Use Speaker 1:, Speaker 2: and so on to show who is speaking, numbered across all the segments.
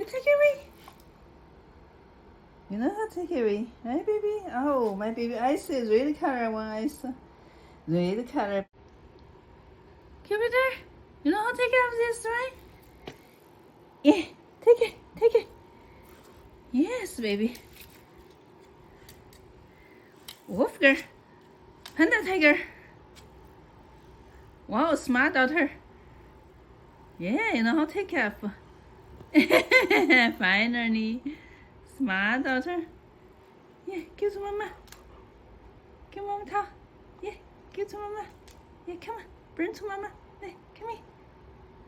Speaker 1: You take it away. You know how to take it away, right, baby? Oh, my baby eyes is red color. One eyes, red color. Curated, you know how to take care of this, right? Yeah, take it, take it. Yes, baby. Wolf girl, panda tiger. Wow, smart daughter. Yeah, you know how to take care of. Finally, smart daughter. Yeah, give to mama. Give mama towel. Yeah, give to mama. Yeah, come on, bring to mama. Hey, come here.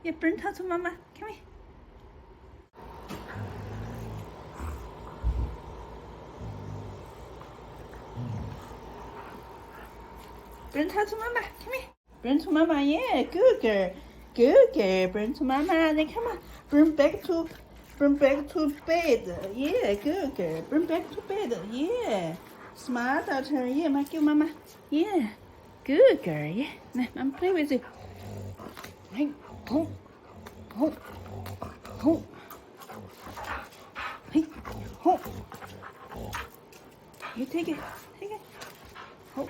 Speaker 1: Yeah, bring towel to mama. Come here. Bring towel to mama. Come here. Bring to mama. Yeah, good girl. Good girl. Bring to mama. Then come on. Bring back to bed. Yeah, good girl. Bring back to bed. Yeah. Smart daughter. Yeah, give mama. Yeah. Good girl. Yeah. Now, I'm play with you. Hey, ho. Ho. Ho. Hey, ho. You take it. Take it. Ho.